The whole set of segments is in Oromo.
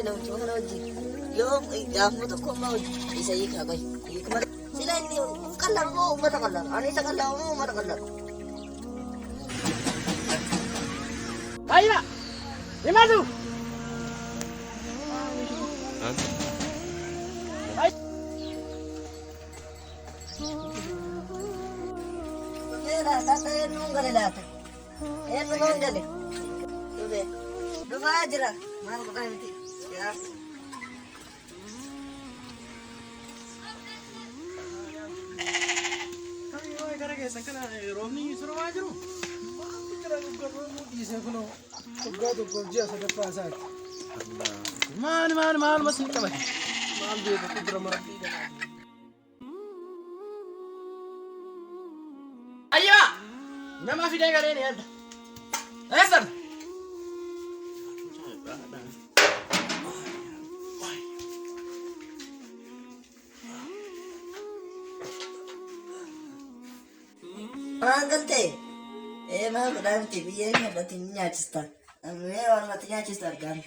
nama cuma kana wajjin yoo gaafuma tokko ammaa wajjin isa hiikaa qoy hiikuma sila inni qal'aa moo uummata qal'aa ani isa qal'aa moo uummata qal'aa. Ayya himatu. Tata enu ngale lata, enu ngale. Dube, dube aja mana bukan nanti, ya. Kami mau ikan lagi, sekarang Romni suruh aja lu. Kita juga Romni di sana kuno, juga kerja sudah pasang. Mana masih kita masih. Mana dia tu drama lagi. Ayo, nama video kali ini ada. Esther. Mangante, mah berarti biar ni berarti nyacista. Orang mati nyacista kan.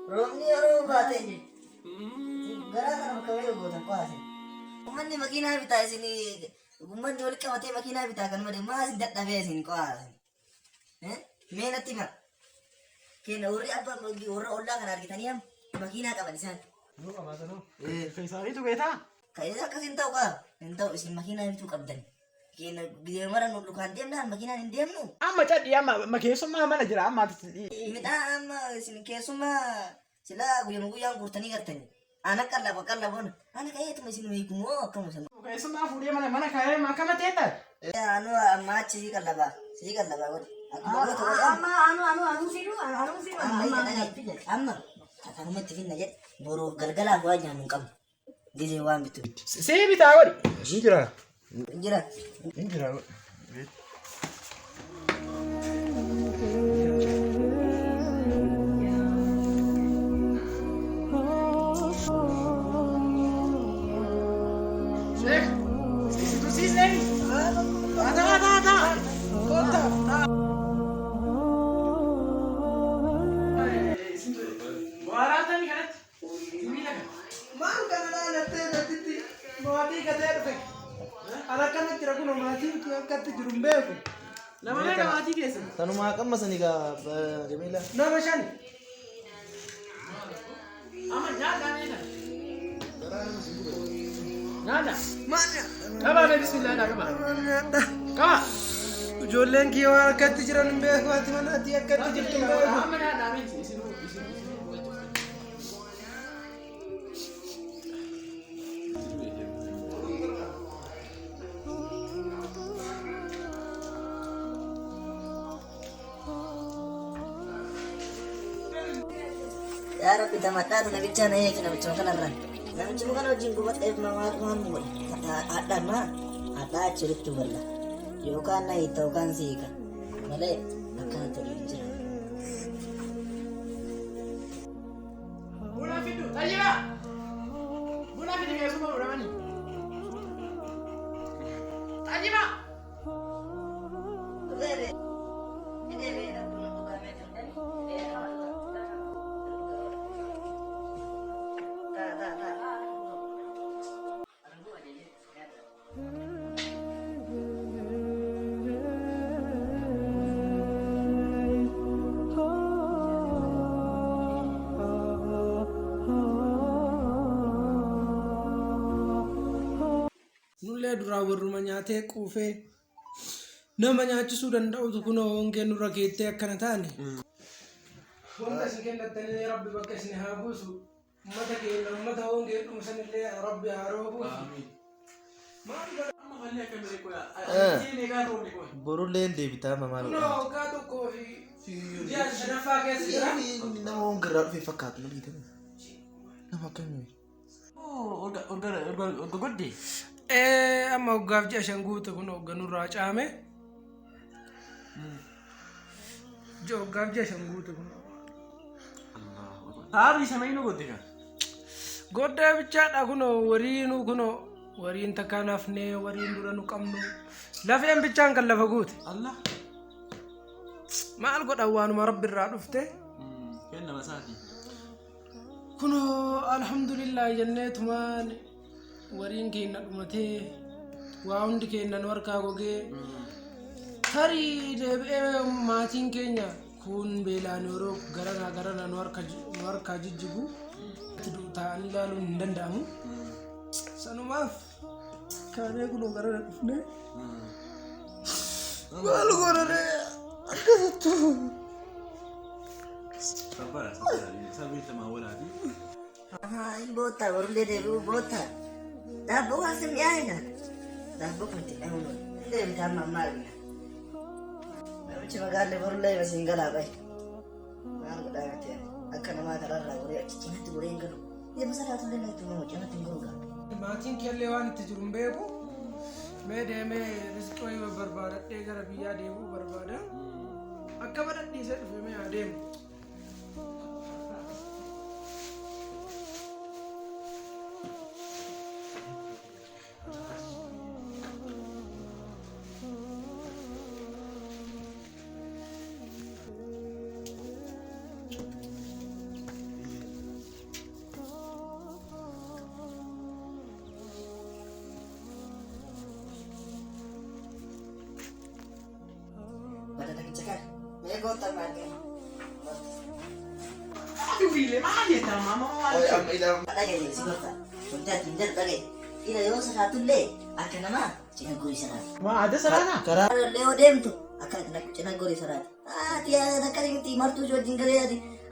Romni orang batin je. Gara gara kawin buatan kuasa. Umat ni makina bita sini. Umat ni orang kawat makina bita kan macam mas tidak tahu sini kuasa. Mana tiba? Kena orang apa bagi orang kan hari kita ni am makina kawan di sana. No, apa tu no? Kaisar itu kita. Kaisar kasih tahu kah? Tahu isi makina itu kapten. Kena dia mana nak lukan diam dah makina ni diam nu. Amma cak dia makai semua mana jera amma. Minta amma sini kesuma. Sila guyang kurtani kartani. Anak kan lapor. Anak kaya itu masih nunggu kumo kamu sama. Kayak semua fudia mana kaya makan mati eta. Ya anu amma sih kan lapor. Anu siru. Amma. Kata kamu tivin aja. Buru galgala gua jangan kamu. gisee waan bitu. See bitaa godhi. Injira. Jira. Injira. Itu sih Neng. Ada. Kota. Waratan kan? Maal kana natti maatii gatee dhufe. Ala kana jira kun maatii akkatti jiru hin beeku. Nama meeqa maatii keessa? Tanumaa qammasanii gaa Jamiila. Nama shan. Amma nyaata meeqa? Nyaata. Maal Qaba bismillah qaba. Qaba. ijoolleen kiyya waan akkatti jiran hin beeku ati mana ati akkatti jirtu hin beeku. Amma nyaata miti isin. Yaa Rabbi tamadhaatu namicha na eegi namicha kanarraa. Namichi kana wajjin gubadheef maal godhe. Hadhaan maa hadhaa achi walitti balla. Yookaan na hiita yookaan si hiika. Malee akkanatti waliin jira. Buna fidu. Tayyira. Buna fidu keessuma muramani. Tayyira. Nullee duraa warruma nyaatee quufee nama nyaachisuu danda'utu kunoo hongee nurra geettee akkana taane. Wanta isin kennattanii Rabbi bakka isin haa buusu. Ummata keenya ummata hongee dhumsanillee Rabbi haa roobuusu. Borulleen deebitaa mamaa Kunoo waggaa tokkoo fi ji'a shanaffaa keessa jira. nama hongirraa dhufee fakkaatu na dhiitame. Nama akkamii? Orga godde. Amma waggaaf ji'a shan guute kun hoogganurraa caame. Waggaaf ji'a shan guute kun. Haadhi isa maino godde kan. Goddee bichaadha kunoo wariinuu kunoo wariin takkaan hafnee wariin dura nu qabnu lafeen bichaan kan lafa guute. Allah. Maal godhan waanuma Rabbi irraa dhufte. Kenna masaati. Kunoo alhamdulillah jenneetumaan wariin keenya dhumatee waa hundi keenya nu harkaa gogee tarii deebi'ee maatiin keenya kun beelaan yeroo garana nu harkaa jijjigu ta'anii ilaaluun hin danda'amu. Sanumaaf kaanee kunoo garana dhufne maal godhanee akkasittu. Sabni sama walaati. Ini bota borullee deebi'uu bota. Daabboo waan sin dhiyaayina. Daabboo kan itti dhahuun deemtaa mammaa argina. Namichi magaallee borullee basiin galaa bahe. Maal godhaa miti akka namaa kararraa goree achi cimatti goree hin galu. Deema salaatullee na itti mamu cimatti hin goru gaa. Maatiin keellee waan itti jiru hin beeku. Mee deemee riskoo barbaadadhee gara biyyaa deemuu barbaada. Akka badhadhiisee dhufe mee adeemu. Goota maal Dubbiilee maal jettaa maama dhagaye si goota. Wanti ati dhagaye. Ila yoo sakaatullee akka namaa cina gorii sanaati. Waa adda saraana. Karaa Yoo deemtu akka cina gorii sanaati. Ati akka miti martuu wajjin galee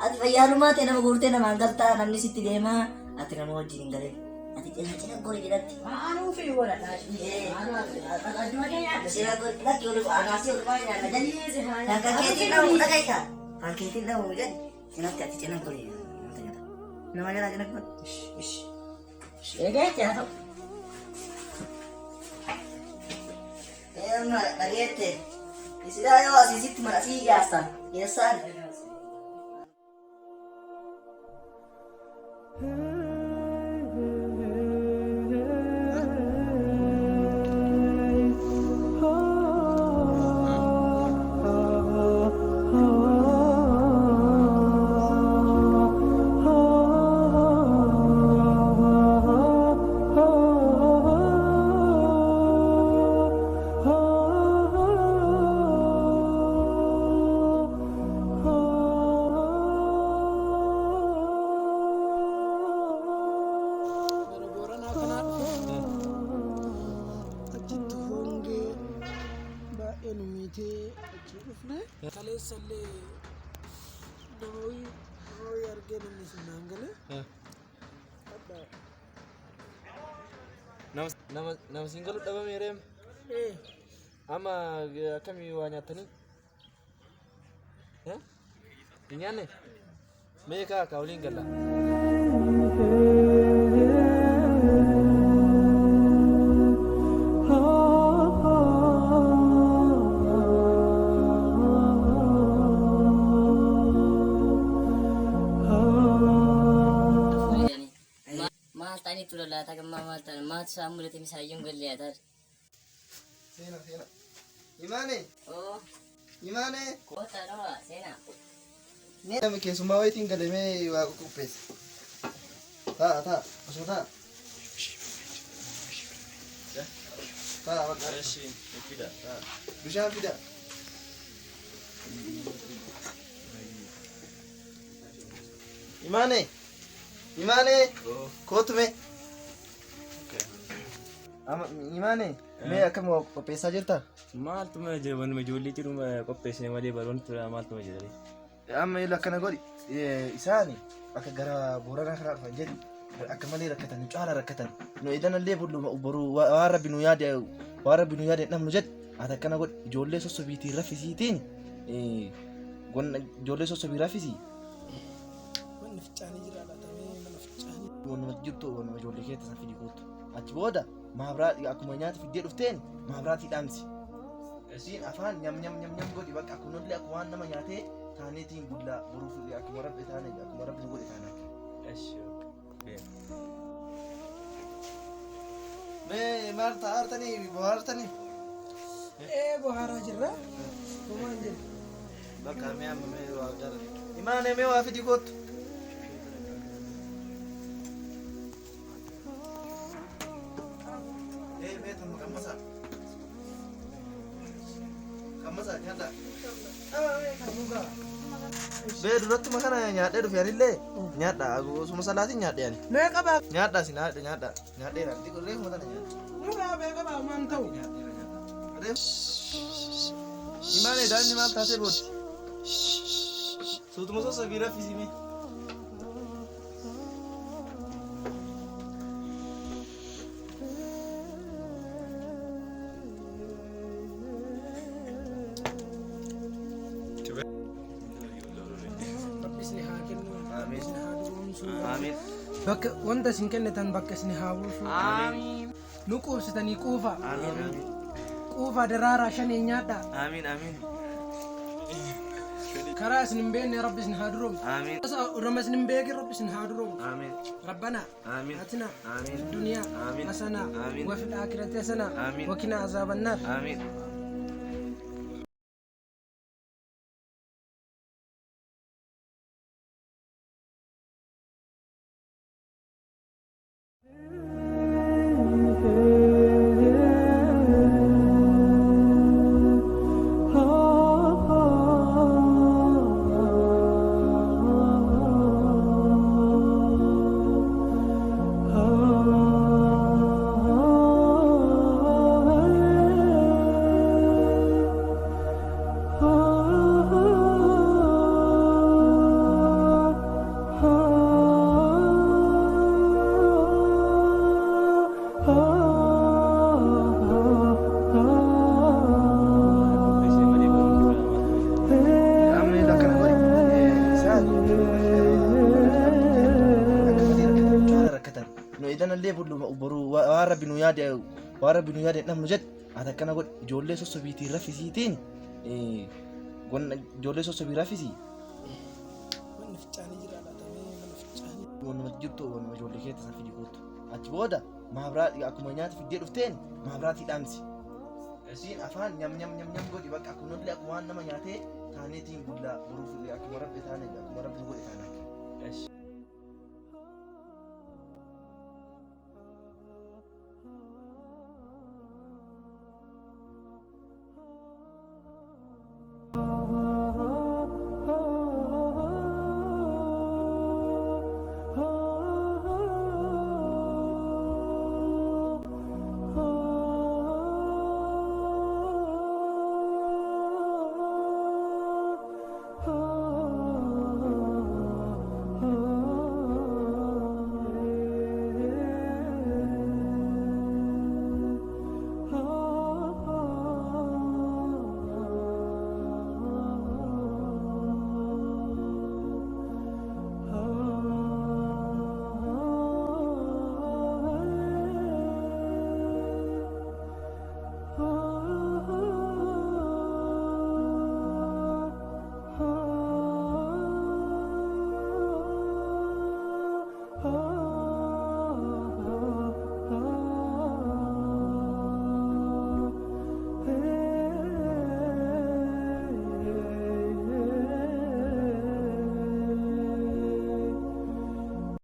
ati fayyaalumaa ta'e nama guurtee namaan galtaa namni sitti deemaa ati nama wajjin hin galee. Ati cina gorii jedhatti. Maanuu fi wala Sira gorii lakki oluu anaasii olumaa nyaata jedhi. Akka keetiin dhawu dhagaita. Kan keetiin dhawu jedhi. Sinatti ati cina gorii. Nama jalaa cina gorii. Egaa jaato. Amma dhageette. Isidaa yoo asiisitti mana sii gaastan. Geessaan. Gara Booranaa kanaa dhufe. Achitti hongee baay'ee nu miitee achi dhufne. Kaleessallee namawii argee namni sinnaan galee. Nama siin galu dhabame reem. Amma akkamii waa nyaatanii? Hin nyaanne? Mee kaa waliin galla. Maal ta'anii tura laata gammaa maal ta'an maatu isaan mul'ate misaayyuun gallee haa taate. Seena. Imaane. Oo Imaane. koota dhawaa seenaa. Nama keessummaa wayitiin galemee waa qopheesse. Ta'a. Osoo ta'a. Ta'a bakka. Bishaan fida. Imaane. Kootu mee. Imaane. Mee akkam qopheessaa jirta? Maaltuma jira wanuma ijoollee jiru qopheessine malee baroon tura maaltuma jira. Amma illee akkana godhi. Isaan akka gara Booranaa kanaa dhufan jedhi. Akka malee rakkatan, caala rakkatan. Nu idanallee boru waan rabbi nu yaade dhabnu jedhi. Ati akkana godhi. Ijoollee sossobiitiin raffisiitiin. Ijoollee sossobii raffisii. Manni ficcaanii jira laatamee mana ficcaanii. Wanuma jirtu wanuma ijoollee keessa san fidii kootu. Achi booda maabiraatii akkuma nyaata fiddee dhufteen maabiraatii dhaamsi. Isiin afaan nyam godhi bakka akkumallee akkuma waan nama nyaatee taaneetiin bullaa boruuf akkuma rabbi taane akkuma rabbi nu godhe taanaa. Mee maal ta'aartanii bohaartanii? Bohaaraa jirra. Homaan jirra. Bakka mee amma mee waa jala. Imaane mee waa fidii kootu. Mee tuma qammasa nyaata. Bee duratti kana nyaadhee dhufe anillee nyaadha osuma salaatiin nyaadhee ani. Mee qabaa. Nyaadha si nyaadheera. Reefuma tana nyaadha. Mugaa mee qabaa maan ta'u. Imaane daanni maal taatee booddi? Suutuma sossobii raffisime. Rabbisni haa kennu. Amiin. Rabbisni haa duroomsu. Amiin. Bakka wanta isin kennitan bakka isin haa buusu. Amiin. Nu quubsitanii quufa. Amiin. Quufa daraaraa shanee nyaadha. Amiin. karaa isin hin beekne rabbi isin haa duroomu. آمين Orma isin hin beekin rabbi isin haa duroomu. آمين ربنا آمين آتنا آمين في الدنيا آمين حسنة آمين وفي الآخرة حسنة آمين وقنا عذاب النار. آمين idanallee boru waan rabbi nu yaade namnu jedhe ati akkana godhi ijoollee sossobiitiin raffisiitiin ijoollee sossobii raffisii. Wanni ficcaanii jira laatamee mana ficcaanii. Wanuma jirtu wanuma ijoollee keessa san fidi kootu. Achi booda maabiraatii akkuma nyaata fiddee dhufteen maabiraatii dhaamsi. Isiin afaan nyam godhi bakka akkumallee akkuma waan nama nyaatee taaneetiin bullaa boruuf akkuma rabbi taane akkuma rabbi godhe taanaa.